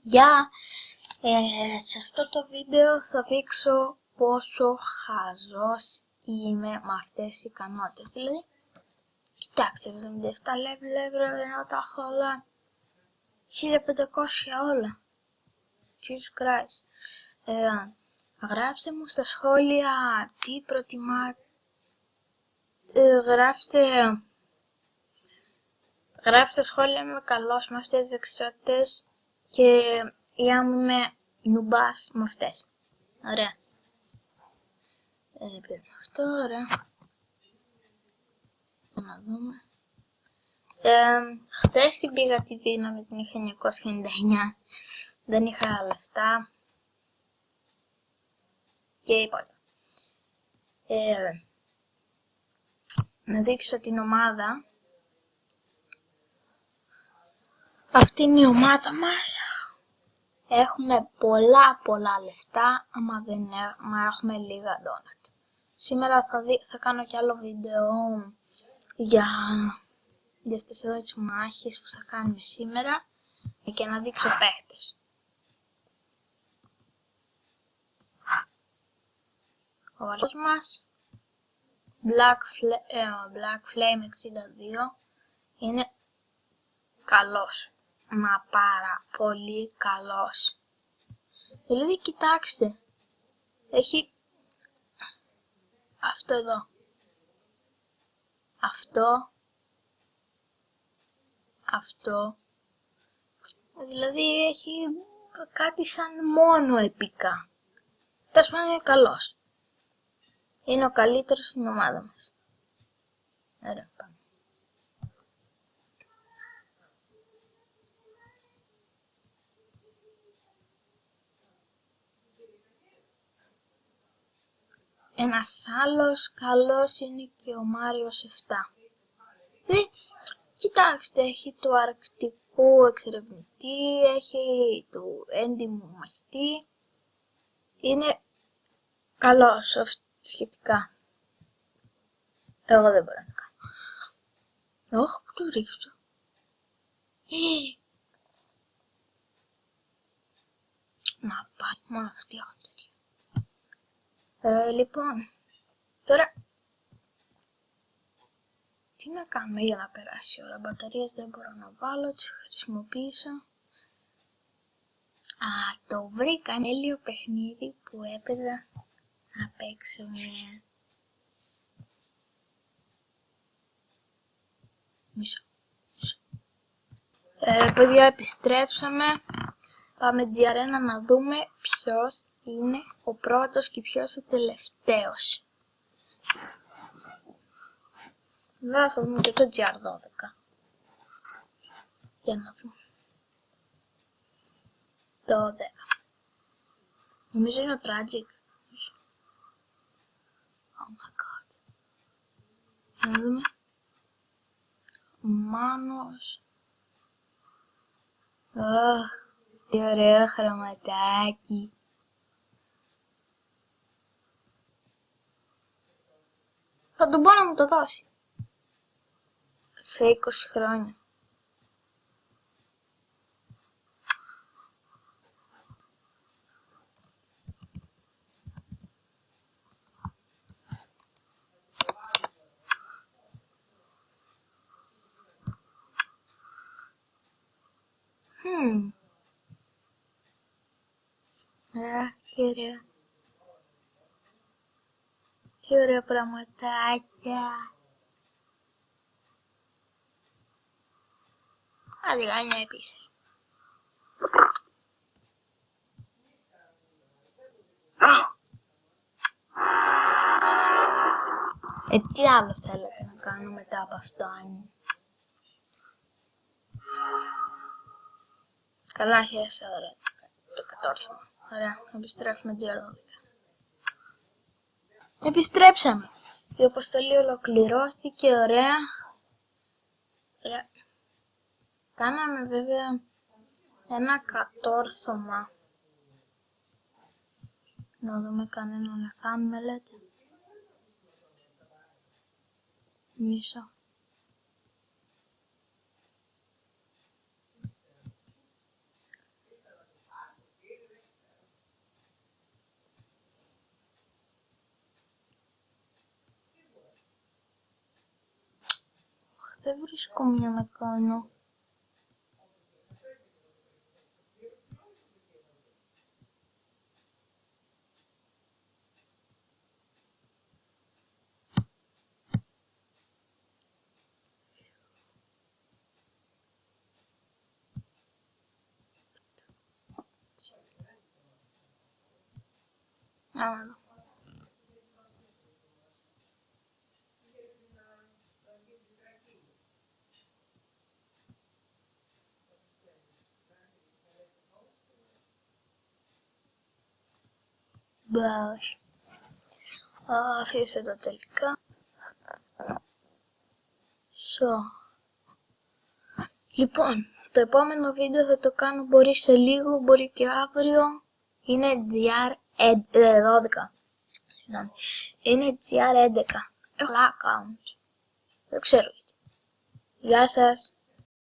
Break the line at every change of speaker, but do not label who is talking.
Γεια! Σε αυτό το βίντεο θα δείξω πόσο χαζός είμαι με αυτές τις ικανότητες. Δηλαδή, κοιτάξτε, 77 level, ενώ τα έχω όλα 1500 όλα. Jesus Christ. Γράψτε μου στα σχόλια τι προτιμάτε. Γράψτε σχόλια με καλός με αυτές τις δεξιότητες και ή αν είμαι νουμπάς με αυτές. Ωραία. Πήραμε αυτό, ωραία. Να δούμε. Χτες πήγα τη δύναμη, την είχα 999. Δεν είχα λεφτά. Και υπόλοιπα. Να δείξω την ομάδα. Αυτή είναι η ομάδα μας. Έχουμε πολλά λεφτά, άμα έχουμε λίγα ντόνατ. Σήμερα θα κάνω κι άλλο βίντεο για αυτές εδώ τις μάχες που θα κάνουμε σήμερα και να δείξω παίχτες. Ο βάλος μας Black Flame 62 είναι καλός. Μα πάρα πολύ καλός. Δηλαδή κοιτάξτε. Έχει αυτό εδώ. Αυτό. Δηλαδή έχει κάτι σαν μόνο επικά. Τέλος πάντων είναι καλός. Είναι ο καλύτερος στην ομάδα μας. Ωραία, πάμε. Ένας άλλος καλός είναι και ο Μάριος 7. Κοιτάξτε, έχει του αρκτικού εξερευνητή, έχει του έντιμου μαχητή. Είναι καλός σχετικά. Εγώ δεν μπορώ να το κάνω. Όχι, που το ρίξω. Να πάει μόνο αυτή η λοιπόν, τώρα τι να κάνουμε για να περάσει η ώρα. Μπαταρίες δεν μπορώ να βάλω, τις χρησιμοποιήσω. Το βρήκα, είναι λίγο παιχνίδι που έπαιζα να παίξουμε. Μισό. Παιδιά, επιστρέψαμε. Πάμε GR1 να δούμε ποιος είναι ο πρώτος και ποιος ο τελευταίος. Βέβαια θα δούμε και το GR12. Για να δούμε. Το 10. Νομίζω είναι ο Tragic. Oh my god. Να δούμε. Ο Μάνος. Τι ωραίο χρωματάκι. Θα τον πω να μου το δώσει. Σε 20 χρόνια. Τι ωραία. Τι ωραία πραγματάκια. Άντε κάνει μια επίθεση. Τι άλλο θέλετε να κάνω μετά από αυτό, αν... Καλά, χαίρεσα ωραία το κατόρθωμα. Ωραία, επιστρέφουμε GR12. Επιστρέψαμε. Η αποστολή ολοκληρώθηκε, ωραία. Ωραία. Κάναμε βέβαια ένα κατόρθωμα. Να δούμε κανένα να κάνουμε, λέτε. Μισό. Δεν βρίσκω μία να κάνω. Άρα. Μπράβος. Αφήστε τα τελικά. Λοιπόν, το επόμενο βίντεο θα το κάνω μπορεί σε λίγο, μπορεί και αύριο. Είναι GR12. Είναι GR11. Έχω account. Δεν ξέρω γιατί. Γεια σας.